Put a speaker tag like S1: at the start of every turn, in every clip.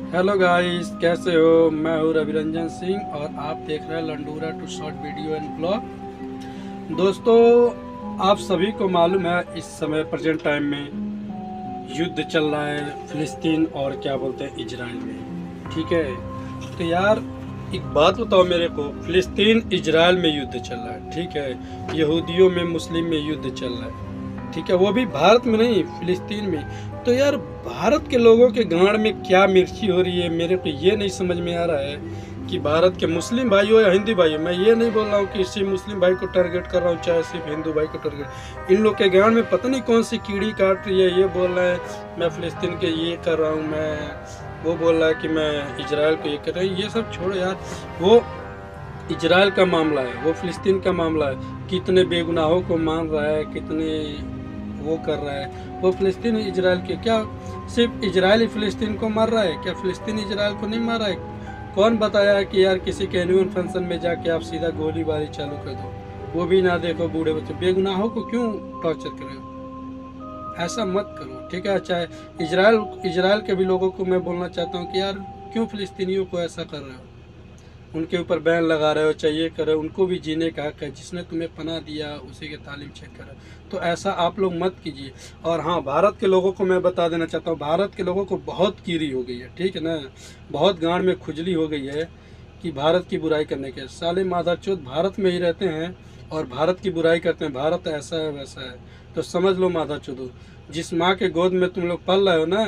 S1: Hello guys, कैसे हो। मैं हूँ रविरंजन सिंह और आप देख रहे हैं Landhaura to short video and blog. दोस्तों, आप सभी को मालूम है इस समय प्रेजेंट टाइम में युद्ध चल रहा है फिलिस्तीन और क्या बोलते हैं इजराइल में। ठीक है, तो यार एक बात बताओ मेरे को, फिलिस्तीन इजराइल में युद्ध चल रहा है, ठीक है, यहूदियों में मुस्लिम में युद्ध चल रहा है, ठीक है, वो भी भारत में नहीं फिलिस्तीन में। तो यार भारत के लोगों के गांड में क्या मिर्ची हो रही है, मेरे को ये नहीं समझ में आ रहा है कि भारत के मुस्लिम भाई हो या हिंदू भाई हो। मैं ये नहीं बोल रहा हूँ कि सिर्फ मुस्लिम भाई को टारगेट कर रहा हूँ, चाहे सिर्फ हिंदू भाई को टारगेट। इन लोग के गांड में पता नहीं कौन सी कीड़ी काट रही है। ये बोल रहे हैं मैं फिलिस्तीन के ये कर रहा हूँ, मैं वो बोल रहा है कि मैं इजराइल को ये कर रहा हूँ। ये सब छोड़ो यार, वो इजराइल का मामला है, वो फिलिस्तीन का मामला है। कितने बेगुनाहों को मान रहा है, कितने वो कर रहा है। वो फिलिस्तीन इजराइल के क्या सिर्फ इजराइल ही फिलिस्तीन को मार रहा है क्या? फिलिस्तीन इजराइल को नहीं मार रहा है? कौन बताया है कि यार किसी के एनुअल फंक्शन में जाके आप सीधा गोलीबारी चालू कर दो, वो भी ना देखो, बूढ़े बच्चे बेगुनाहों को क्यों टॉर्चर कर रहे हो? ऐसा मत करो, ठीक है। चाहे इजराइल इजराइल के भी लोगों को मैं बोलना चाहता हूँ कि यार क्यों फिलिस्तीनियों को ऐसा कर रहे हो, उनके ऊपर बैन लगा रहे हो, चाहिए करे, उनको भी जीने का हक है। जिसने तुम्हें पनाह दिया उसी के तालीम चेक करे, तो ऐसा आप लोग मत कीजिए। और हाँ, भारत के लोगों को मैं बता देना चाहता हूँ, भारत के लोगों को बहुत कीरी हो गई है, ठीक है ना, बहुत गांड में खुजली हो गई है कि भारत की बुराई करने के। साले मादरचोद भारत में ही रहते हैं और भारत की बुराई करते हैं, भारत ऐसा है वैसा है। तो समझ लो मादरचोदो, जिस माँ के गोद में तुम लोग पल रहे हो ना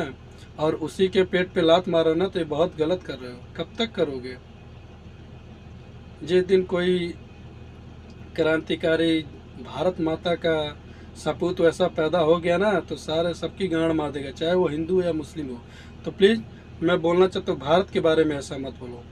S1: और उसी के पेट पे लात मारो ना, तो ये बहुत गलत कर रहे हो। कब तक करोगे? जिस दिन कोई क्रांतिकारी भारत माता का सपूत वैसा पैदा हो गया ना, तो सारे सबकी गांड मार देगा, चाहे वो हिंदू या मुस्लिम हो। तो प्लीज़ मैं बोलना चाहता हूँ, भारत के बारे में ऐसा मत बोलो।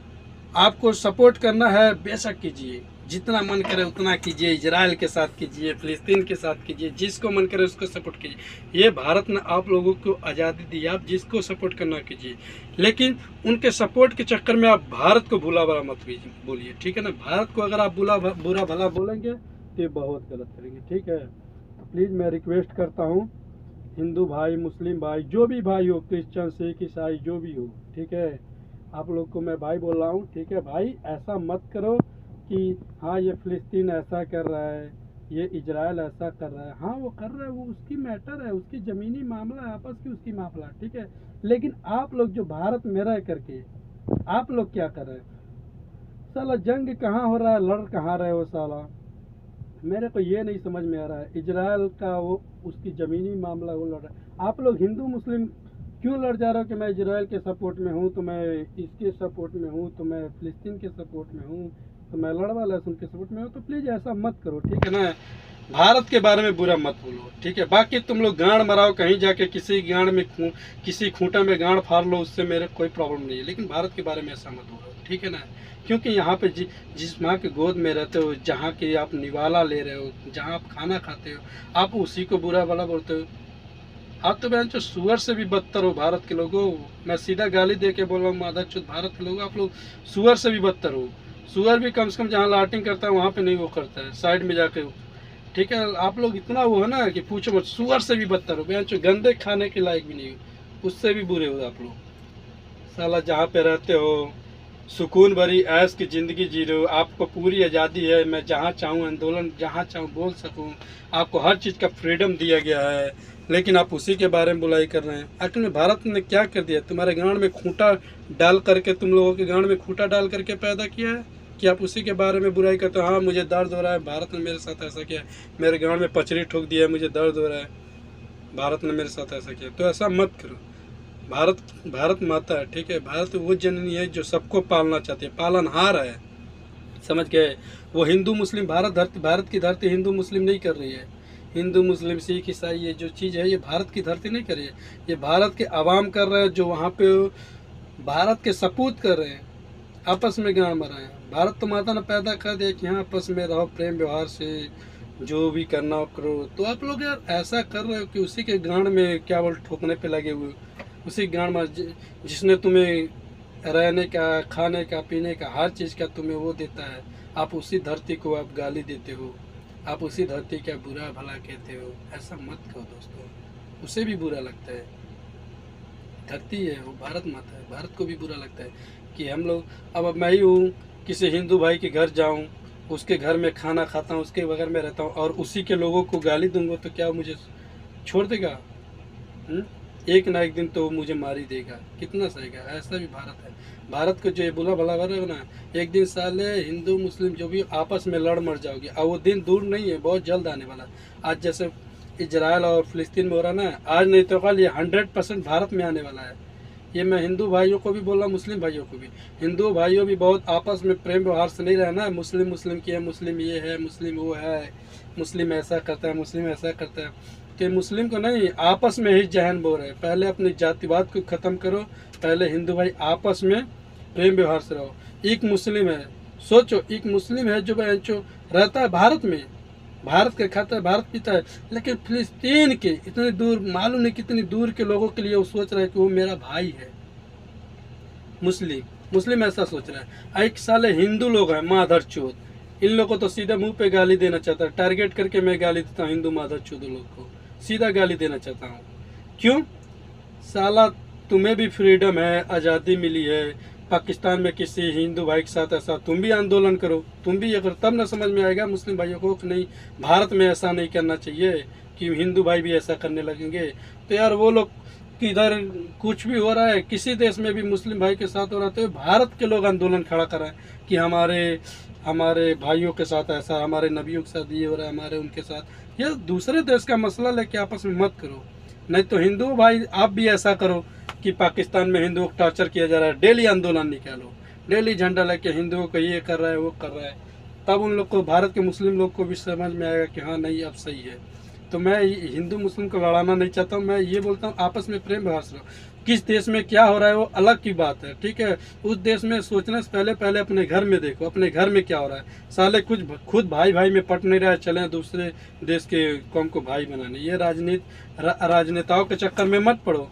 S1: आपको सपोर्ट करना है बेशक कीजिए, जितना मन करे उतना कीजिए, इजराइल के साथ कीजिए, फिलिस्तीन के साथ कीजिए, जिसको मन करे उसको सपोर्ट कीजिए। ये भारत ने आप लोगों को आज़ादी दी, आप जिसको सपोर्ट करना कीजिए, लेकिन उनके सपोर्ट के चक्कर में आप भारत को भूला भला मत बोलिए, ठीक है ना। भारत को अगर आप बुरा भला बोलेंगे तो ये बहुत गलत करेंगे, ठीक है। तो प्लीज़ मैं रिक्वेस्ट करता हूँ, हिंदू भाई, मुस्लिम भाई, जो भी भाई हो, क्रिश्चियन सिख ईसाई जो भी हो, ठीक है, आप लोग को मैं भाई बोल रहा हूँ, ठीक है भाई। ऐसा मत करो कि हाँ ये फिलिस्तीन ऐसा कर रहा है, ये इजराइल ऐसा कर रहा है। हाँ वो कर रहा है, वो उसकी मैटर है, उसकी ज़मीनी मामला है, आपस की उसकी मामला, ठीक है। लेकिन आप लोग जो भारत में रह करके आप लोग क्या कर रहे हैं? साला जंग कहाँ हो रहा है, लड़ कहाँ रहे हो साला? मेरे को ये नहीं समझ में आ रहा है। इजराइल का वो उसकी ज़मीनी मामला वो लड़ रहा है, आप लोग हिंदू मुस्लिम क्यों लड़ जा रहे हो कि मैं इजराइल के सपोर्ट में हूँ, तो मैं इसके सपोर्ट में हूँ, तो मैं फिलिस्तीन के सपोर्ट में हूँ, तो मैं लड़वा लहसुन के सपोर्ट में हूँ। तो प्लीज़ ऐसा मत करो, ठीक है ना। भारत के बारे में बुरा मत बोलो, ठीक है। बाकी तुम लोग गांड मराओ कहीं जाके, किसी गांड में किसी खूंटा में गांड फाड़ लो, उससे मेरे कोई प्रॉब्लम नहीं है, लेकिन भारत के बारे में ऐसा मत बोलो, ठीक है ना। क्योंकि यहाँ पे जिस माँ के गोद में रहते हो, जहाँ की आप निवाला ले रहे हो, जहाँ आप खाना खाते हो, आप उसी को बुरा भला बोलते हो। आप तो बहन चो सुअर से भी बदतर हो भारत के लोगों। मैं सीधा गाली दे के बोल रहा हूँ, माधव चुत भारत के लोग, आप लोग सुअर से भी बदतर हो। सुअर भी कम से कम जहाँ लाटिंग करता है वहाँ पे नहीं वो करता है, साइड में जाके, ठीक है। आप लोग इतना वो है ना कि पूछो मत, सुअर से भी बदतर हो बहन चो, गंदे खाने के लायक भी नहीं हो, उससे भी बुरे हो आप लोग। साला जहाँ पे रहते हो सुकून भरी ऐश की ज़िंदगी जी रहे हो, आपको पूरी आज़ादी है, मैं जहाँ चाहूँ आंदोलन जहाँ चाहूँ बोल सकूँ, आपको हर चीज़ का फ्रीडम दिया गया है, लेकिन आप उसी के बारे में बुराई कर रहे हैं। आखिर में भारत ने क्या कर दिया? तुम्हारे गांड में खूंटा डाल करके, तुम लोगों के गांड में खूंटा डाल करके पैदा किया है कि आप उसी के बारे में बुराई करते हो। हाँ मुझे दर्द हो रहा है, भारत ने मेरे साथ ऐसा किया, मेरे गांड में पचड़ी ठोक दिया है, मुझे दर्द हो रहा है, भारत ने मेरे साथ ऐसा किया। तो ऐसा मत करो। भारत भारत माता है, ठीक है। भारत वो जननी है जो सबको पालना चाहती है, पालनहार है, समझ गए। वो हिंदू मुस्लिम, भारत की धरती हिंदू मुस्लिम नहीं कर रही है। हिंदू मुस्लिम सिख ईसाई ये जो चीज़ है, ये भारत की धरती नहीं कर रही है, ये भारत के आवाम कर रहे हैं, जो वहाँ पे भारत के सपूत कर रहे हैं, आपस में गांड मरा है। भारत तो माता ने पैदा कर दिया कि हाँ आपस में रहो, प्रेम व्यवहार से जो भी करना हो करो। तो आप लोग यार ऐसा कर रहे हो कि उसी के गांड में क्या बोल ठोकने पे लगे हुए हो। उसी गांड में जिसने तुम्हें रहने का, खाने का, पीने का, हर चीज़ का तुम्हें वो देता है, आप उसी धरती को आप गाली देते हो, आप उसी धरती का बुरा भला कहते हो। ऐसा मत करो दोस्तों, उसे भी बुरा लगता है। धरती है, वो भारत माता है। भारत को भी बुरा लगता है कि हम लोग, अब मैं ही हूँ किसी हिंदू भाई के घर जाऊँ, उसके घर में खाना खाता हूँ, उसके बगल में रहता हूँ और उसी के लोगों को गाली दूंगा तो क्या वो मुझे छोड़ देगा? हुँ? एक ना एक दिन तो वो मुझे मार ही देगा, कितना सहेगा? ऐसा भी भारत है। भारत को जो ये बुरा भला भला है ना, एक दिन साले हिंदू मुस्लिम जो भी आपस में लड़ मर जाओगे, और वो दिन दूर नहीं है, बहुत जल्द आने वाला है। आज जैसे इजराइल और फिलिस्तीन में हो रहा ना, आज नहीं तो कल ये 100% भारत में आने वाला है। ये मैं हिंदू भाइयों को भी बोल रहा हूँ, मुस्लिम भाइयों को भी। हिंदू भाइयों भी बहुत आपस में प्रेम व्यवहार से नहीं रहना, मुस्लिम मुस्लिम की है, मुस्लिम ये है, मुस्लिम वो है, मुस्लिम ऐसा करता है, मुस्लिम ऐसा करता है, कि मुस्लिम को नहीं, आपस में ही जहन बो रहे हैं। पहले अपनी जातिवाद को ख़त्म करो, पहले हिंदू भाई आपस में प्रेम व्यवहार से रहो। एक मुस्लिम है, सोचो, एक मुस्लिम है जो रहता है भारत में, भारत का खाता है, भारत पीता है, लेकिन फिलिस्तीन के इतने दूर, मालूम नहीं कितनी दूर के लोगों के लिए वो सोच रहा है कि वो मेरा भाई है। मुस्लिम ऐसा सोच रहा है। एक साले हिंदू लोग हैं माधर चोद, इन लोगों को तो सीधे मुंह पे गाली देना चाहता है, टारगेट करके मैं गाली देता हूँ हिंदू माधर चोद लोग को, सीधा गाली देना चाहता हूँ। क्यों? साला तुम्हें भी फ्रीडम है, आज़ादी मिली है, पाकिस्तान में किसी हिंदू भाई के साथ ऐसा तुम भी आंदोलन करो, तुम भी अगर, तब ना समझ में आएगा मुस्लिम भाइयों को कि नहीं, भारत में ऐसा नहीं करना चाहिए कि हिंदू भाई भी ऐसा करने लगेंगे। तो यार वो लोग किधर कुछ भी हो रहा है, किसी देश में भी मुस्लिम भाई के साथ हो रहा है, तो भारत के लोग आंदोलन खड़ा कराएं कि हमारे भाइयों के साथ ऐसा, हमारे नबियों के साथ ये हो रहा है, हमारे उनके साथ। ये दूसरे देश का मसला लेके आपस में मत करो। नहीं तो हिंदू भाई आप भी ऐसा करो कि पाकिस्तान में हिंदुओं को टॉर्चर किया जा रहा है, डेली आंदोलन निकालो, डेली झंडा लेके हिंदुओं को ये कर रहा है, वो कर रहा है, तब उन लोग को, भारत के मुस्लिम लोग को भी समझ में आएगा कि हाँ नहीं अब सही है। तो मैं हिंदू मुस्लिम को लड़ाना नहीं चाहता हूँ, मैं ये बोलता हूँ आपस में प्रेम व्यवहार से रहो। किस देश में क्या हो रहा है वो अलग की बात है, ठीक है, उस देश में सोचने से पहले अपने घर में देखो, अपने घर में क्या हो रहा है। साले कुछ खुद भाई भाई में पट नहीं रहा है, चले दूसरे देश के कौम को भाई बनाने। ये राजनेताओं के चक्कर में मत पड़ो।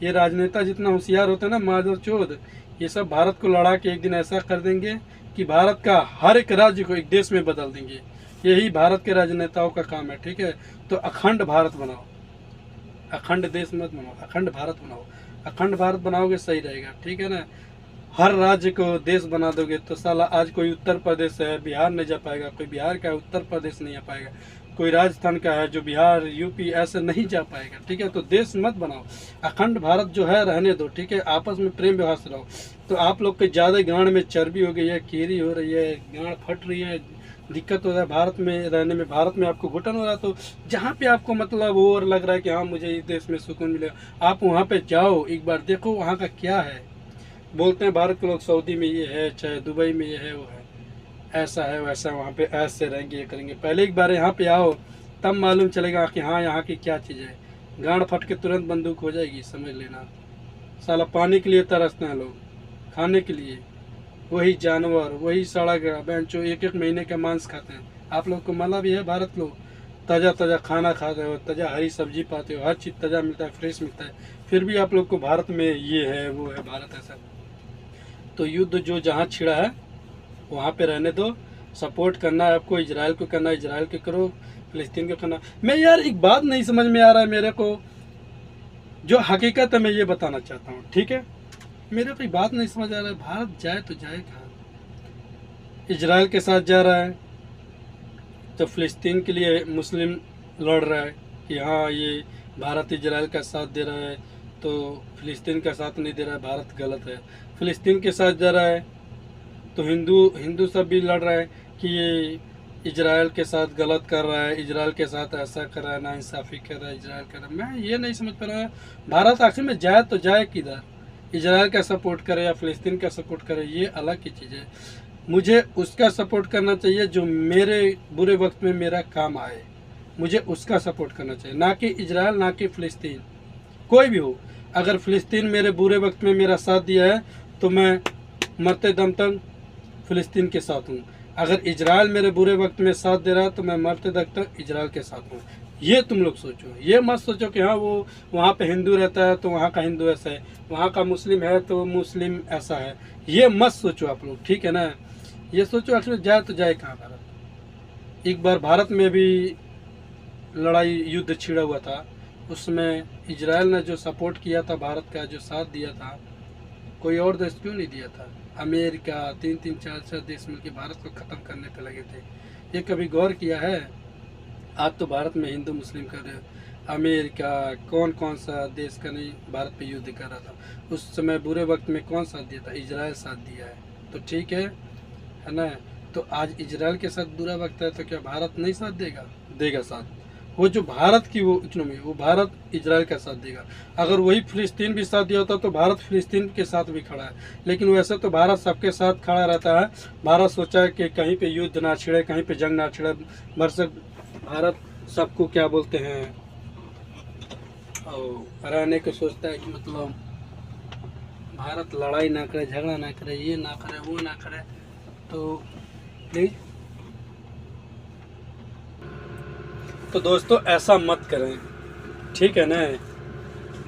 S1: ये राजनेता जितना होशियार होता है ना माधव चौध, ये सब भारत को लड़ा के एक दिन ऐसा कर देंगे कि भारत का हर एक राज्य को एक देश में बदल देंगे। यही भारत के राजनेताओं का काम है, ठीक है। तो अखंड भारत बनाओ, अखंड देश मत बनाओ, अखंड भारत बनाओ। अखंड भारत बनाओगे सही रहेगा, ठीक है ना। हर राज्य को देश बना दोगे तो साला आज कोई उत्तर प्रदेश है बिहार नहीं जा पाएगा, कोई बिहार का है उत्तर प्रदेश नहीं आ पाएगा, कोई राजस्थान का है जो बिहार यूपी ऐसे नहीं जा पाएगा, ठीक है। तो देश मत बनाओ, अखंड भारत जो है रहने दो, ठीक है। आपस में प्रेम व्यवहार से रहो। तो आप लोग के ज़्यादा गांड में चर्बी हो गई है, कीरी हो रही है, गांड फट रही है, दिक्कत हो रहा है भारत में रहने में, भारत में आपको घुटन हो रहा है, तो जहाँ पे आपको मतलब और लग रहा है कि हाँ मुझे इस देश में सुकून मिलेगा, आप वहाँ पे जाओ, एक बार देखो वहाँ का क्या है। बोलते हैं भारत के लोग सऊदी में ये है, चाहे दुबई में ये है, वो है, ऐसा है वैसा, वहाँ पे ऐसे रहेंगे, ये करेंगे। पहले एक बार यहाँ पे आओ तब मालूम चलेगा कि हाँ यहाँ की क्या चीज़ है। गांड फट के तुरंत बंदूक हो जाएगी, समझ लेना। साला पानी के लिए तरसते हैं लोग, खाने के लिए वही जानवर, वही सड़ा गया बेंचो, एक एक महीने का मांस खाते हैं। आप लोग को मला भी है, भारत लोग ताज़ा ताज़ा खाना खाते हो, ताज़ा हरी सब्जी पाते हो, हर चीज़ ताज़ा मिलता है, फ्रेश मिलता है, फिर भी आप लोग को भारत में ये है वो है, भारत ऐसा। तो युद्ध जो जहाँ छिड़ा है वहाँ पे रहने दो। सपोर्ट करना है आपको, इजराइल को करना है इजराइल को करो, फिलिस्तीन को करना। मैं यार एक बात नहीं समझ में आ रहा है मेरे को, जो हकीकत है मैं ये बताना चाहता हूँ, ठीक है। मेरे को बात नहीं समझ आ रहा है, भारत जाए तो जाए कहाँ? इजराइल के साथ जा रहा है तो फिलिस्तीन के लिए मुस्लिम लड़ रहा है कि हाँ ये भारत इजराइल का साथ दे रहा है, तो फिलिस्तीन का साथ नहीं दे रहा है, भारत गलत है। फिलिस्तीन के साथ जा रहा है तो हिंदू सब भी लड़ रहा है कि ये इजराइल के साथ गलत कर रहा है, इजराइल के साथ ऐसा कर रहा है, नाइंसाफ़ी कर रहा है, इजराइल कर रहा है। मैं ये नहीं समझ पा रहा, भारत आखिर में जाए तो जाए किधर? इजराइल का सपोर्ट करे या फिलिस्तीन का सपोर्ट करे, ये अलग की चीज़ है। मुझे उसका सपोर्ट करना चाहिए जो मेरे बुरे वक्त में मेरा काम आए, मुझे उसका सपोर्ट करना चाहिए, ना कि इजराइल, ना कि फ़िलिस्तीन, कोई भी हो। अगर फ़िलिस्तीन मेरे बुरे वक्त में मेरा साथ दिया है तो मैं मरते दम तक फ़िलिस्तीन के साथ हूँ। अगर इजराइल मेरे बुरे वक्त में साथ दे रहा है तो मैं मरते दम तक इजराइल के साथ हूँ। ये तुम लोग सोचो, ये मत सोचो कि हाँ वो वहाँ पे हिंदू रहता है तो वहाँ का हिंदू ऐसा है, वहाँ का मुस्लिम है तो मुस्लिम ऐसा है, ये मत सोचो आप लोग, ठीक है ना। ये सोचो आखिर जाए तो जाए कहाँ भारत। एक बार भारत में भी लड़ाई युद्ध छिड़ा हुआ था, उसमें इजराइल ने जो सपोर्ट किया था, भारत का जो साथ दिया था, कोई और देश क्यों नहीं दिया था? अमेरिका, 3-3, 4-4 देश मिलकर भारत को ख़त्म करने पे लगे थे। ये कभी गौर किया है? आज तो भारत में हिंदू मुस्लिम कर रहे हो। अमेरिका कौन कौन सा देश का नहीं भारत पे युद्ध कर रहा था? उस समय बुरे वक्त में कौन साथ दिया था? इजराइल साथ दिया है। तो ठीक है ना? तो आज इजराइल के साथ बुरा वक्त है तो क्या भारत नहीं साथ देगा? देगा साथ। वो जो भारत की वो इकोनॉमी, वो भारत इजराइल का साथ देगा। अगर वही फिलिस्तीन भी साथ दिया होता तो भारत फिलिस्तीन के साथ भी खड़ा है, लेकिन वैसे तो भारत सबके साथ खड़ा रहता है। भारत सोचा है कि कहीं पे युद्ध ना छिड़े, कहीं पे जंग ना छिड़े। भारत सबको क्या बोलते हैं, और रहने को सोचता है कि मतलब भारत लड़ाई ना करे, झगड़ा ना करे, ये ना करे, वो ना करे। तो प्लीज़, तो दोस्तों ऐसा मत करें, ठीक है ना?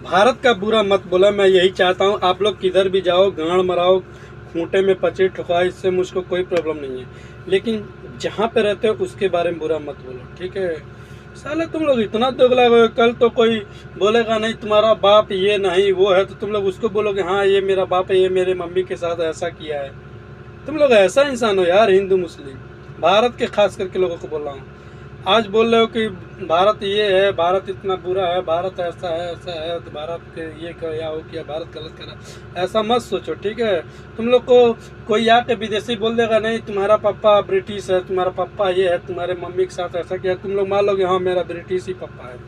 S1: भारत का बुरा मत बोला। मैं यही चाहता हूँ आप लोग किधर भी जाओ, गांड मराओ, खूंटे में पचे ठुकाओ, इससे मुझको कोई प्रॉब्लम नहीं है, लेकिन जहाँ पे रहते हो उसके बारे में बुरा मत बोलो, ठीक है? साले तुम लोग इतना दोगला हो, कल तो कोई बोलेगा नहीं तुम्हारा बाप ये नहीं वो है, तो तुम लोग उसको बोलोगे हाँ ये मेरा बाप है, ये मेरे मम्मी के साथ ऐसा किया है। तुम लोग ऐसा इंसान हो यार, हिंदू मुस्लिम, भारत के खास करके लोगों को बोल रहा हूँ। आज बोल रहे हो कि भारत ये है, भारत इतना बुरा है, भारत ऐसा है, ऐसा है, तो भारत के ये क्या हो किया, भारत गलत करा, ऐसा मत सोचो, ठीक है? तुम लोग को कोई आके विदेशी बोल देगा नहीं तुम्हारा पापा ब्रिटिश है, तुम्हारा पापा ये है, तुम्हारे मम्मी के साथ ऐसा किया, तुम लोग मान लोगे हाँ मेरा ब्रिटिश ही पापा है।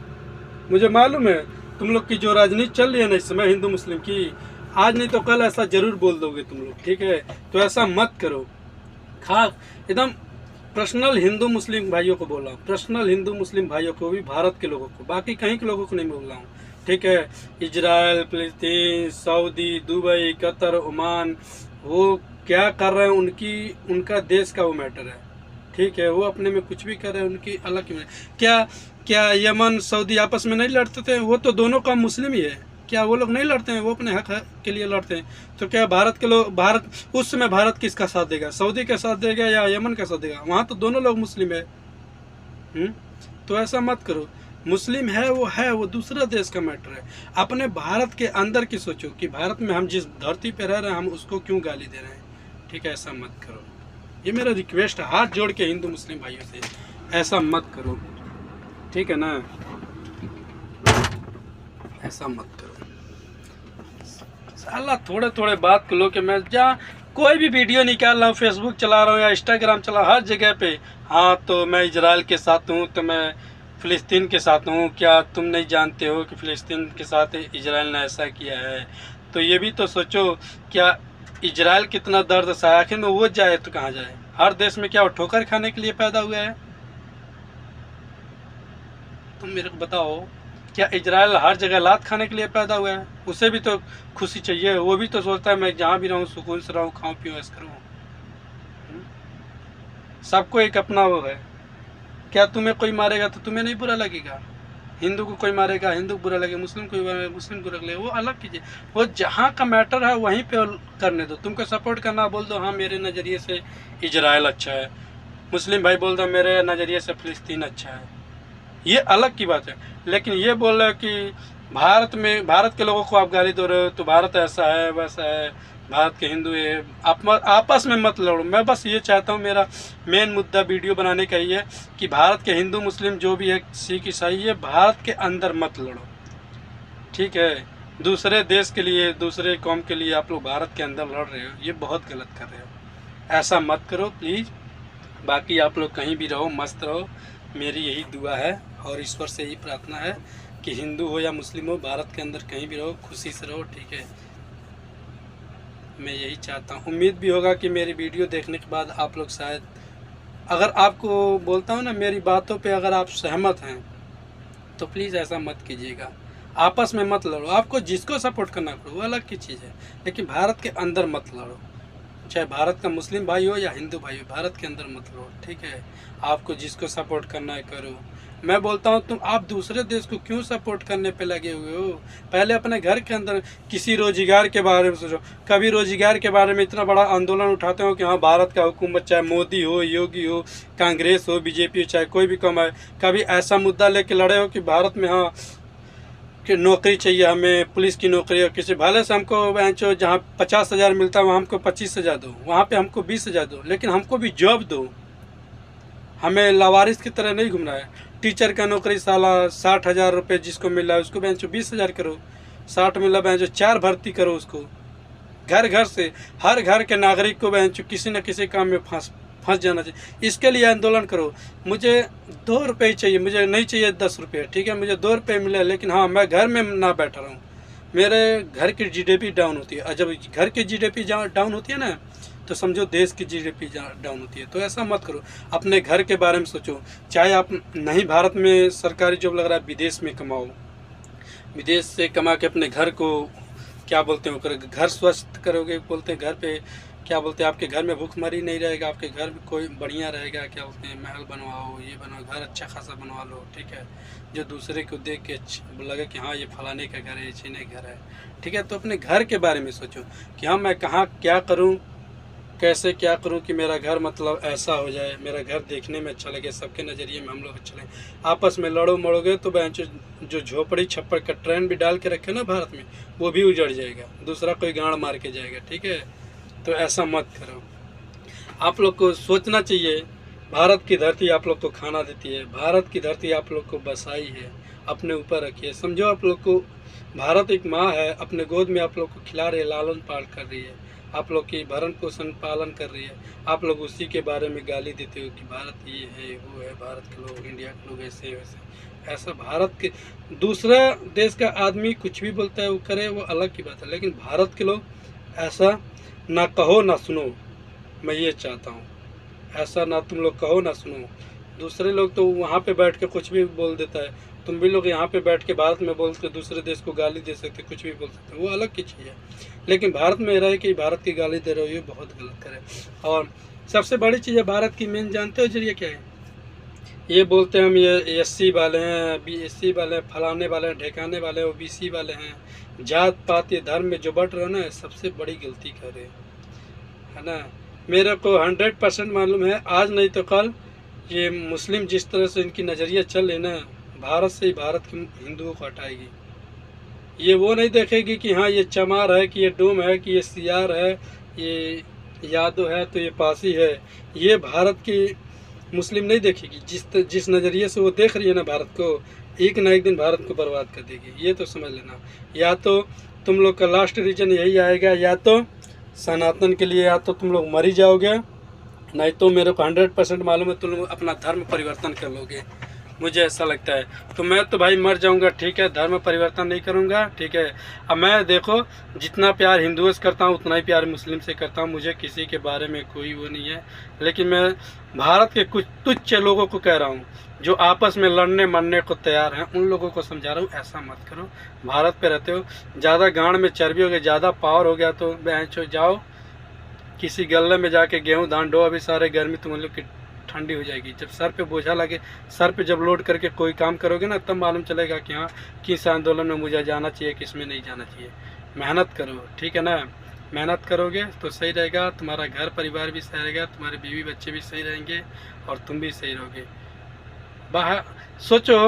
S1: मुझे मालूम है तुम लोग की जो राजनीति चल रही है ना इस समय हिंदू मुस्लिम की, आज नहीं तो कल ऐसा जरूर बोल दोगे तुम लोग, ठीक है? तो ऐसा मत करो। खास एकदम पर्सनल हिंदू मुस्लिम भाइयों को बोल रहा हूँ, पर्सनल हिंदू मुस्लिम भाइयों को भी, भारत के लोगों को, बाकी कहीं के लोगों को नहीं बोल रहा हूँ, ठीक है? इजराइल, फिलिस्तीन, सऊदी, दुबई, कतर, ओमान, वो क्या कर रहे हैं उनका देश का वो मैटर है, ठीक है? वो अपने में कुछ भी कर रहे हैं, उनकी अलग की। क्या क्या यमन सऊदी आपस में नहीं लड़ते थे? वो तो दोनों का मुस्लिम ही है। क्या वो लोग नहीं लड़ते हैं? वो अपने हक के लिए लड़ते हैं। तो क्या भारत के लोग, भारत उस समय भारत किसका साथ देगा? सऊदी का साथ देगा या यमन का साथ देगा? वहाँ तो दोनों लोग मुस्लिम है। तो ऐसा मत करो। मुस्लिम है वो दूसरा देश का मैटर है। अपने भारत के अंदर की सोचो कि भारत में हम जिस धरती पे रह रहे हैं हम उसको क्यों गाली दे रहे हैं, ठीक है? ऐसा मत करो। ये मेरा रिक्वेस्ट है हाथ जोड़ के हिंदू मुस्लिम भाइयों से, ऐसा मत करो, ठीक है ना? ऐसा मत करो। साला थोड़े थोड़े बात कर लो कि मैं जहाँ कोई भी वीडियो निकाल रहा हूँ, फेसबुक चला रहा हूँ या इंस्टाग्राम चला, हर जगह पे हाँ तो मैं इजराइल के साथ हूँ, तो मैं फ़िलिस्तीन के साथ हूँ। क्या तुम नहीं जानते हो कि फ़िलिस्तीन के साथ इजराइल ने ऐसा किया है? तो ये भी तो सोचो, क्या इजराइल कितना दर्द सहा, आखिर में वो जाए तो कहाँ जाए? हर देश में क्या वो ठोकर खाने के लिए पैदा हुआ है? तुम मेरे को बताओ, क्या इजराइल हर जगह लात खाने के लिए पैदा हुआ है? उसे भी तो खुशी चाहिए, वो भी तो सोचता है मैं जहाँ भी रहूँ सुकून से रहूँ, खाऊँ पीऊँ ऐश करूँ। सबको एक अपना वो है। क्या तुम्हें कोई मारेगा तो तुम्हें नहीं बुरा लगेगा? हिंदू को कोई मारेगा हिंदू को बुरा लगेगा, मुस्लिम को मुस्लिम को बुरा लगेगा, वो अलग कीजिए। वो जहाँ का मैटर है वहीं पे करने दो। तुमको सपोर्ट करना, बोल दो हाँ मेरे नज़रिए से इजराइल अच्छा है, मुस्लिम भाई बोल दो मेरे नज़रिए से फ़िलिस्तीन अच्छा है, ये अलग की बात है। लेकिन ये बोल रहे कि भारत के लोगों को आप गाली दे रहे हो तो भारत ऐसा है वैसा है, भारत के हिंदू है, आप आपस में मत लड़ो। मैं बस ये चाहता हूँ, मेरा मेन मुद्दा वीडियो बनाने का ही है कि भारत के हिंदू मुस्लिम जो भी है, सिख ईसाई, ये भारत के अंदर मत लड़ो, ठीक है? दूसरे देश के लिए, दूसरे कौम के लिए आप लोग भारत के अंदर लड़ रहे हो, ये बहुत गलत कर रहे हो। ऐसा मत करो प्लीज़। बाकी आप लोग कहीं भी रहो, मस्त रहो, मेरी यही दुआ है और ईश्वर से यही प्रार्थना है कि हिंदू हो या मुस्लिम हो, भारत के अंदर कहीं भी रहो, खुशी से रहो, ठीक है? मैं यही चाहता हूँ। उम्मीद भी होगा कि मेरी वीडियो देखने के बाद आप लोग शायद, अगर आपको बोलता हूँ ना मेरी बातों पे अगर आप सहमत हैं तो प्लीज़ ऐसा मत कीजिएगा। आपस में मत लड़ो, आपको जिसको सपोर्ट करना करो वो अलग की चीज़ है, लेकिन भारत के अंदर मत लड़ो। चाहे भारत का मुस्लिम भाई हो या हिंदू भाई हो, भारत के अंदर मत लड़ो, ठीक है? आपको जिसको सपोर्ट करना है करो। मैं बोलता हूँ तुम आप दूसरे देश को क्यों सपोर्ट करने पे लगे हुए हो? पहले अपने घर के अंदर किसी रोजगार के बारे में सोचो। कभी रोजगार के बारे में इतना बड़ा आंदोलन उठाते हो कि हाँ भारत का हुकूमत, चाहे मोदी हो, योगी हो, कांग्रेस हो, बीजेपी हो, चाहे कोई भी कम है, कभी ऐसा मुद्दा लेके लड़े हो कि भारत में हाँ कि नौकरी चाहिए, हमें पुलिस की नौकरी, और किसी भले से हमको जो जहाँ 50,000 मिलता है वहाँ हमको 25,000 दो, वहाँ पे हमको 20,000 दो, लेकिन हमको भी जॉब दो। हमें लावारिस की तरह नहीं घूमना है। टीचर का नौकरी साला 60,000 रुपये जिसको मिल रहा है उसको जो 20,000 करो, 60 मिला जो 4 भर्ती करो उसको। घर घर से हर घर के नागरिक को जो किसी न किसी काम में फंस जाना चाहिए। इसके लिए आंदोलन करो। मुझे 2 रुपये चाहिए, मुझे नहीं चाहिए 10 रुपये, ठीक है, मुझे 2 रुपये मिले, लेकिन हाँ मैं घर में ना बैठा रहूँ। मेरे घर की जीडीपी डाउन होती है, और जब घर की जीडीपी डाउन होती है ना तो समझो देश की जीडीपी डाउन होती है। तो ऐसा मत करो, अपने घर के बारे में सोचो। चाहे आप नहीं भारत में सरकारी जॉब लग रहा है, विदेश में कमाओ, विदेश से कमा के अपने घर को क्या बोलते हैं घर स्वस्थ करोगे, बोलते हैं घर पे क्या बोलते हैं, आपके घर में भूखमरी नहीं रहेगा, आपके घर में कोई बढ़िया रहेगा। क्या बोलते हैं, महल बनवाओ, ये बनाओ, घर अच्छा खासा बनवा लो, ठीक है, जो दूसरे को देख के लगे कि हाँ ये फलाने का घर है, ये चीने का घर है, ठीक है। तो अपने घर के बारे में सोचो कि हाँ मैं कहाँ क्या करूँ, कैसे क्या करूं कि मेरा घर मतलब ऐसा हो जाए, मेरा घर देखने में अच्छा लगे, सबके नज़रिए में हम लोग अच्छे लगे। आपस में लड़ो मड़ोगे तो जो झोपड़ी छप्पड़ का ट्रेंड भी डाल के रखे ना भारत में, वो भी उजड़ जाएगा, दूसरा कोई गांड मार के जाएगा, ठीक है। तो ऐसा मत करो। आप लोग को सोचना चाहिए, भारत की धरती आप लोग को खाना देती है, भारत की धरती आप लोग को बसाई है, अपने ऊपर रखिए। समझो आप लोग को भारत एक माँ है, अपने गोद में आप लोग को खिला रही है, लालन पालन कर रही है, आप लोग की भरण पोषण पालन कर रही है। आप लोग उसी के बारे में गाली देते हो कि भारत ये है वो है, भारत के लोग, इंडिया के लोग ऐसे वैसे। ऐसा भारत के दूसरा देश का आदमी कुछ भी बोलता है वो करे, वो अलग की बात है, लेकिन भारत के लोग ऐसा ना कहो ना सुनो। मैं ये चाहता हूँ, ऐसा ना तुम लोग कहो ना सुनो। दूसरे लोग तो वहाँ पे बैठ के कुछ भी बोल देता है, तुम भी लोग यहाँ पे बैठ के भारत में बोल के दूसरे देश को गाली दे सकते, कुछ भी बोल सकते, वो अलग की चीज़ है। लेकिन भारत में रहे कि भारत की गाली दे रहे हो, ये बहुत गलत करे। और सबसे बड़ी चीज़ है भारत की मेन, जानते हो जरिए क्या है? ये बोलते हैं हम ये SC वाले हैं, BSC वाले हैं, फलाने वाले हैं, ढेकाने वाले हैं, OBC वाले हैं, जात पात ये धर्म में जो बट रहे हो ना, सबसे बड़ी गलती कर रहे है ना। मेरे को 100% मालूम है, आज नहीं तो कल ये मुस्लिम जिस तरह से इनकी नज़रिया चल रही ना, भारत से ही भारत के हिंदुओं को हटाएगी। ये वो नहीं देखेगी कि हाँ ये चमार है, कि ये डोम है, कि ये सियार है, ये यादव है, तो ये पासी है। ये भारत की मुस्लिम नहीं देखेगी। जिस नज़रिए से वो देख रही है ना भारत को, एक ना एक दिन भारत को बर्बाद कर देगी, ये तो समझ लेना। या तो तुम लोग का लास्ट रीजन यही आएगा, या तो सनातन के लिए, या तो तुम लोग मर ही जाओगे, नहीं तो मेरे को 100% मालूम है तुम लोग अपना धर्म परिवर्तन कर लोगे, मुझे ऐसा लगता है। तो मैं तो भाई मर जाऊंगा, ठीक है, धर्म परिवर्तन नहीं करूंगा, ठीक है। अब मैं देखो जितना प्यार हिंदुओं से करता हूँ उतना ही प्यार मुस्लिम से करता हूँ, मुझे किसी के बारे में कोई वो नहीं है। लेकिन मैं भारत के कुछ तुच्छ लोगों को कह रहा हूँ जो आपस में लड़ने मरने को तैयार हैं, उन लोगों को समझा रहा हूँ ऐसा मत करो। भारत पे रहते हो, ज़्यादा गांड में चर्बी हो गई, ज़्यादा पावर हो गया तो बेंचो जाओ किसी गले में जाके गेहूँ धान डो, अभी सारे गर्मी तुम लोग की ठंडी हो जाएगी। जब सर पे बोझा लगे, सर पे जब लोड करके कोई काम करोगे ना, तब मालूम चलेगा कि हाँ किस आंदोलन में मुझे जाना चाहिए, किस में नहीं जाना चाहिए। मेहनत करो, ठीक है ना, मेहनत करोगे तो सही रहेगा, तुम्हारा घर परिवार भी सही रहेगा, तुम्हारे बीवी बच्चे भी सही रहेंगे और तुम भी सही रहोगे। बाहर सोचो,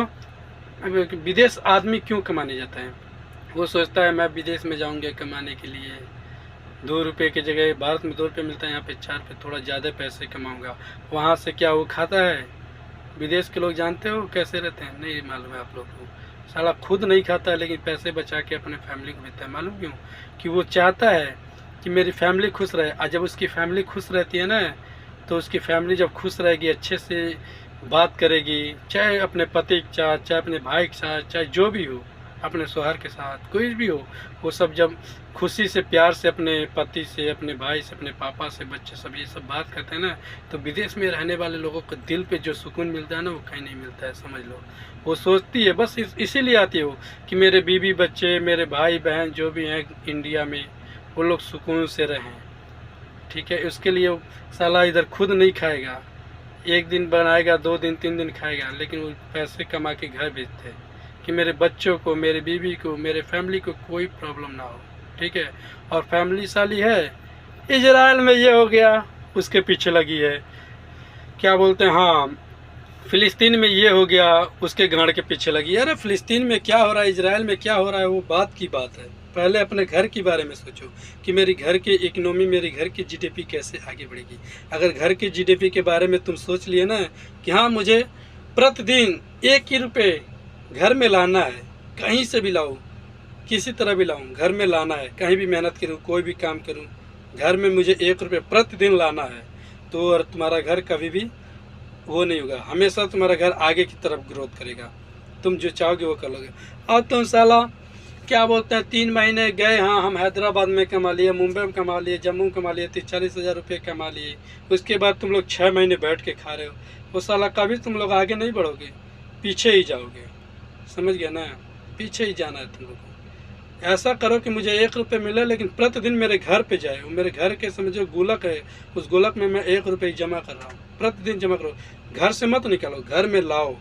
S1: विदेश आदमी क्यों कमाने जाता है? वो सोचता है मैं विदेश में जाऊँगा कमाने के लिए, 2 रुपये की जगह भारत में 2 रुपये मिलता है, यहाँ पे 4 पे थोड़ा ज़्यादा पैसे कमाऊंगा। वहाँ से क्या वो खाता है? विदेश के लोग जानते हो कैसे रहते हैं? नहीं मालूम है आप लोग को। साला खुद नहीं खाता है लेकिन पैसे बचा के अपने फैमिली को देता है। मालूम क्यों? कि वो चाहता है कि मेरी फैमिली खुश रहे। और जब उसकी फैमिली खुश रहती है ना, तो उसकी फैमिली जब खुश रहेगी, अच्छे से बात करेगी, चाहे अपने पति के साथ, चाहे अपने भाई के साथ, चाहे जो भी हो, अपने शौहर के साथ कोई भी हो, वो सब जब खुशी से प्यार से अपने पति से, अपने भाई से, अपने पापा से, बच्चे सब ये सब बात करते हैं ना, तो विदेश में रहने वाले लोगों को दिल पे जो सुकून मिलता है ना, वो कहीं नहीं मिलता है, समझ लो। वो सोचती है बस इसीलिए आती है वो कि मेरे बीवी बच्चे, मेरे भाई बहन जो भी हैं इंडिया में, वो लोग सुकून से रहें, ठीक है। उसके लिए वो साला इधर खुद नहीं खाएगा, 1 दिन बनाएगा, 2 दिन 3 दिन खाएगा, लेकिन वो पैसे कमा के घर भेजते हैं कि मेरे बच्चों को, मेरे बीवी को, मेरे फैमिली को कोई प्रॉब्लम ना हो, ठीक है। और फैमिली साली है इजराइल में, ये हो गया, उसके पीछे लगी है, क्या बोलते हैं, हाँ फ़िलिस्तीन में ये हो गया, उसके गांड के पीछे लगी। अरे फ़िलिस्तीन में क्या हो रहा है, इजराइल में क्या हो रहा है, वो बात की बात है। पहले अपने घर के बारे में सोचो कि मेरी घर की इकोनॉमी, मेरी घर की जीडीपी कैसे आगे बढ़ेगी। अगर घर की जीडीपी के बारे में तुम सोच लिए ना कि हाँ मुझे प्रतिदिन 1 ही रुपये घर में लाना है, कहीं से भी लाऊं, किसी तरह भी लाऊं, घर में लाना है, कहीं भी मेहनत करूं, कोई भी काम करूं, घर में मुझे 1 रुपये प्रतिदिन लाना है, तो और तुम्हारा घर कभी भी वो नहीं होगा। हमेशा तुम्हारा घर आगे की तरफ ग्रोथ करेगा, तुम जो चाहोगे वो कर लोगे। और तुम साला क्या बोलते हैं, 3 महीने गए, हाँ हम हैदराबाद में कमा लिए, मुंबई में कमा लिए, जम्मू में कमा लिए, 30-40 हज़ार रुपये कमा लिए। उसके बाद तुम लोग 6 महीने बैठ के खा रहे हो। वो साला कभी तुम लोग आगे नहीं बढ़ोगे, पीछे ही जाओगे। समझ गया ना, पीछे ही जाना है तुम लोग को। ऐसा करो कि मुझे 1 रुपये मिले, लेकिन प्रतिदिन मेरे घर पे जाए। वो मेरे घर के समझो गुलक है, उस गुलक में मैं 1 रुपये जमा कर रहा हूँ, प्रतिदिन जमा करो। घर से मत निकालो, घर में लाओ,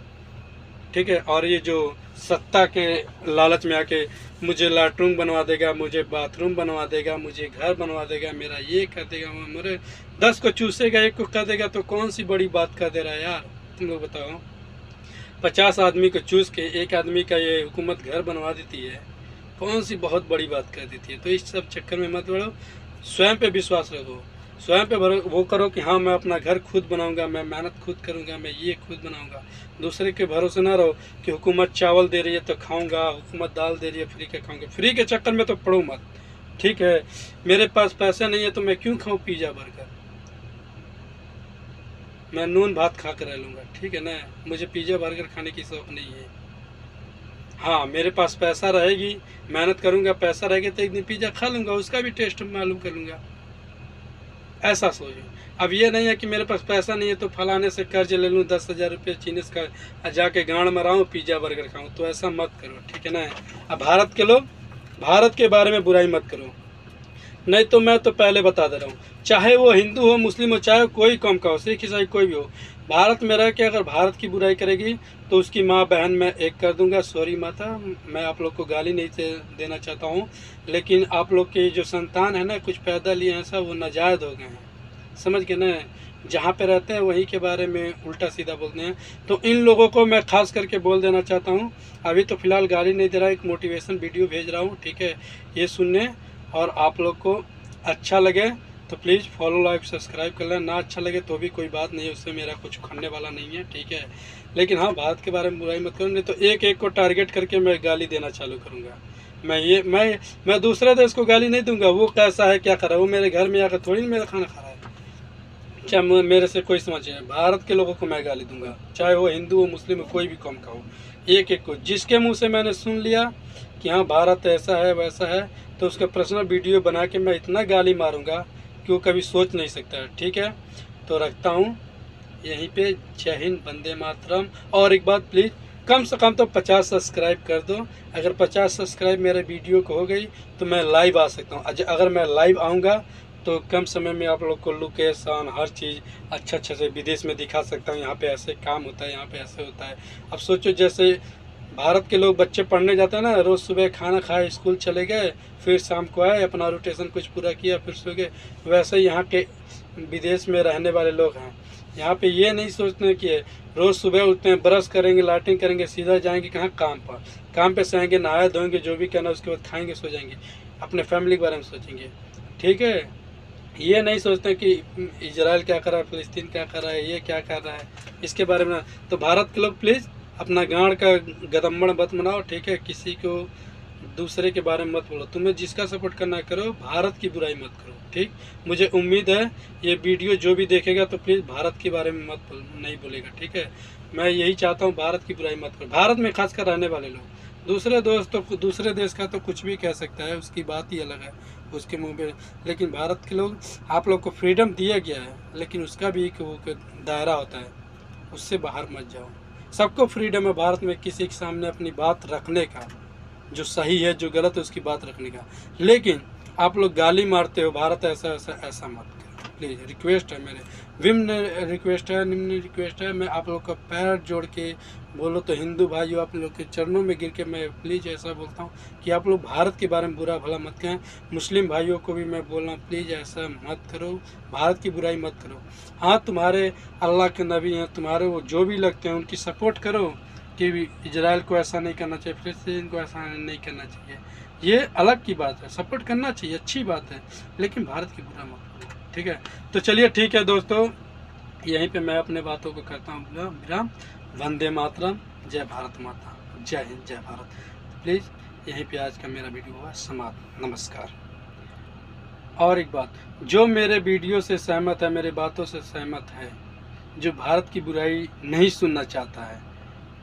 S1: ठीक है। और ये जो सत्ता के लालच में आके मुझे लैट्रिन बनवा देगा, मुझे बाथरूम बनवा देगा, मुझे घर बनवा देगा, मेरा ये कर देगा, मेरे 10 को चूसेगा, 1 को कर देगा, तो कौन सी बड़ी बात कर दे रहा है यार, तुम लोग बताओ। 50 आदमी को चूस के 1 आदमी का ये हुकूमत घर बनवा देती है, कौन सी बहुत बड़ी बात कर देती है। तो इस सब चक्कर में मत बढ़ो, स्वयं पे विश्वास रखो, स्वयं पे वो करो कि हाँ मैं अपना घर खुद बनाऊंगा, मैं मेहनत खुद करूंगा, मैं ये खुद बनाऊंगा। दूसरे के भरोसे ना रहो कि हुकूमत चावल दे रही है तो खाऊंगा, हुकूमत दाल दे रही है फ्री का खाऊंगा। फ्री के चक्कर में तो पड़ो मत, ठीक है। मेरे पास पैसे नहीं है तो मैं क्यों खाऊं पिज़्ज़ा बर्गर, मैं नून भात खा कर रह लूँगा, ठीक है ना। मुझे पिज़्ज़ा बर्गर खाने की शौक नहीं है। हाँ मेरे पास पैसा रहेगी, मेहनत करूँगा, पैसा रहेगा तो एक दिन पिज़्ज़ा खा लूँगा, उसका भी टेस्ट मालूम कर लूँगा। ऐसा सोचो। अब ये नहीं है कि मेरे पास पैसा नहीं है तो फलाने से कर्ज ले लूँ 10,000 रुपये चीनीस का, जाके गांड मराऊँ, पिज़्ज़ा बर्गर खाऊँ, तो ऐसा मत करो, ठीक है ना। अब भारत के लोग, भारत के बारे में बुराई मत करो, नहीं तो मैं तो पहले बता दे रहा हूँ, चाहे वो हिंदू हो, मुस्लिम हो, चाहे कोई कौम का हो, सिख ईसाई कोई भी हो, भारत में रह के अगर भारत की बुराई करेगी तो उसकी माँ बहन मैं एक कर दूंगा। सॉरी माता, मैं आप लोग को गाली नहीं देना चाहता हूँ, लेकिन आप लोग के जो संतान है ना, कुछ पैदा लिए हैं सब, वो नाजायज़ हो गए हैं, समझ के ना। जहाँ पे रहते हैं वहीं के बारे में उल्टा सीधा बोलते हैं। तो इन लोगों को मैं खास करके बोल देना चाहता हूँ, अभी तो फ़िलहाल गाली नहीं दे रहा, एक मोटिवेशन वीडियो भेज रहा हूँ, ठीक है। ये सुनने और आप लोग को अच्छा लगे तो प्लीज़ फॉलो, लाइक, सब्सक्राइब कर लें। ना अच्छा लगे तो भी कोई बात नहीं है, उससे मेरा कुछ खनने वाला नहीं है, ठीक है। लेकिन हाँ भारत के बारे में बुराई मत करो, नहीं तो एक एक को टारगेट करके मैं गाली देना चालू करूँगा। मैं दूसरे देश को गाली नहीं दूंगा, वो कैसा है क्या कर रहा है, वो मेरे घर में आकर थोड़ी मेरा खाना खा रहा है, चाहे मेरे से कोई समझे। भारत के लोगों को मैं गाली दूंगा, चाहे वो हिंदू हो, मुस्लिम हो, कोई भी कौम का हो, एक एक को। जिसके मुंह से मैंने सुन लिया कि हाँ भारत ऐसा है वैसा है, तो उसका पर्सनल वीडियो बना के मैं इतना गाली मारूंगा कि वो कभी सोच नहीं सकता है, ठीक है। तो रखता हूँ यहीं पे, जय हिंद, वंदे मातरम। और एक बात प्लीज़, कम से कम तो 50 सब्सक्राइब कर दो। अगर 50 सब्सक्राइब मेरे वीडियो को हो गई तो मैं लाइव आ सकता हूँ। अगर मैं लाइव आऊँगा तो कम समय में आप लोग को लोकेशन, हर चीज़ अच्छा से विदेश में दिखा सकता हूँ। यहाँ पे ऐसे काम होता है, यहाँ पे ऐसे होता है। अब सोचो जैसे भारत के लोग बच्चे पढ़ने जाते हैं ना, रोज़ सुबह खाना खाए स्कूल चले गए, फिर शाम को आए, अपना रोटेशन कुछ पूरा किया, फिर सो गए। वैसे यहाँ के विदेश में रहने वाले लोग हैं, यहाँ पे ये नहीं सोचते कि रोज़ सुबह उठते हैं, ब्रश करेंगे, लाइटिंग करेंगे, सीधा जाएंगे कहाँ, काम पे से आएंगे, नहाए धोएंगे, जो भी करना उसके बाद खाएंगे, सो जाएंगे, अपने फैमिली के बारे में सोचेंगे, ठीक है। ये नहीं सोचते कि इजराइल क्या कर रहा है, फ़िलिस्तीन क्या कर रहा है, ये क्या कर रहा है, इसके बारे में। तो भारत के लोग प्लीज़ अपना गांड का गदम्बड़ मत बनाओ, ठीक है। किसी को दूसरे के बारे में मत बोलो, तुम्हें जिसका सपोर्ट करना करो, भारत की बुराई मत करो, ठीक। मुझे उम्मीद है ये वीडियो जो भी देखेगा तो प्लीज़ भारत के बारे में नहीं बोलेगा, ठीक है। मैं यही चाहता हूँ, भारत की बुराई मत करो। भारत में खासकर रहने वाले लोग, दूसरे दूसरे देश का तो कुछ भी कह सकता है, उसकी बात ही अलग है, उसके मुंह पे। लेकिन भारत के लोग, आप लोग को फ्रीडम दिया गया है, लेकिन उसका भी एक दायरा होता है, उससे बाहर मत जाओ। सबको फ्रीडम है भारत में किसी के सामने अपनी बात रखने का, जो सही है जो गलत है उसकी बात रखने का। लेकिन आप लोग गाली मारते हो, भारत ऐसा ऐसा, ऐसा मत करो। प्लीज़ रिक्वेस्ट है मेरे, विम्न रिक्वेस्ट है, निम्न रिक्वेस्ट है, मैं आप लोग का पैर जोड़ के बोलो तो हिंदू भाइयों आप लोग के चरणों में गिर के मैं प्लीज़ ऐसा बोलता हूँ कि आप लोग भारत के बारे में बुरा भला मत कहें। मुस्लिम भाइयों को भी मैं बोल रहा हूँ प्लीज़ ऐसा मत करो, भारत की बुराई मत करो। हाँ, तुम्हारे अल्लाह के नबी हैं, तुम्हारे वो जो भी लगते हैं उनकी सपोर्ट करो कि इजराइल को ऐसा नहीं करना चाहिए, फिलिस्तीन को ऐसा नहीं करना चाहिए, ये अलग की बात है, सपोर्ट करना चाहिए, अच्छी बात है, लेकिन भारत की बुरा मत करो, ठीक है। तो चलिए ठीक है दोस्तों, यहीं पे मैं अपने बातों को करता हूँ विराम। वंदे मातरम, जय भारत माता, जय हिंद, जय भारत। प्लीज़ यहीं पे आज का मेरा वीडियो हुआ समाप्त। नमस्कार। और एक बात, जो मेरे वीडियो से सहमत है, मेरे बातों से सहमत है, जो भारत की बुराई नहीं सुनना चाहता है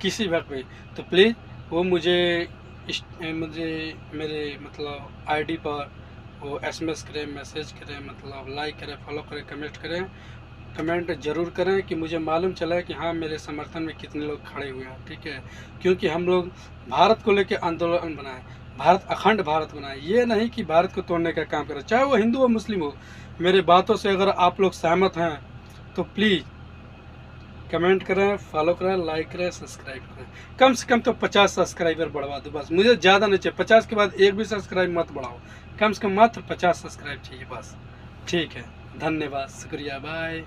S1: किसी वक्त में, तो प्लीज़ वो मुझे मेरे मतलब आईडी पर वो SMS करें, मैसेज करें, मतलब लाइक करें, फॉलो करें, कमेंट ज़रूर करें कि मुझे मालूम चला कि हाँ मेरे समर्थन में कितने लोग खड़े हुए हैं, ठीक है। क्योंकि हम लोग भारत को लेकर आंदोलन बनाए, भारत अखंड भारत बनाए, ये नहीं कि भारत को तोड़ने का काम करें, चाहे वो हिंदू हो मुस्लिम हो। मेरे बातों से अगर आप लोग सहमत हैं तो प्लीज़ कमेंट करें, फॉलो करें, लाइक करें, सब्सक्राइब करें। कम से कम तो 50 सब्सक्राइबर बढ़वा दो बस, मुझे ज़्यादा नहीं चाहिए, 50 के बाद एक भी सब्सक्राइब मत बढ़ाओ, कम से कम मात्र 50 सब्सक्राइब चाहिए बस, ठीक है। धन्यवाद, शुक्रिया, बाय।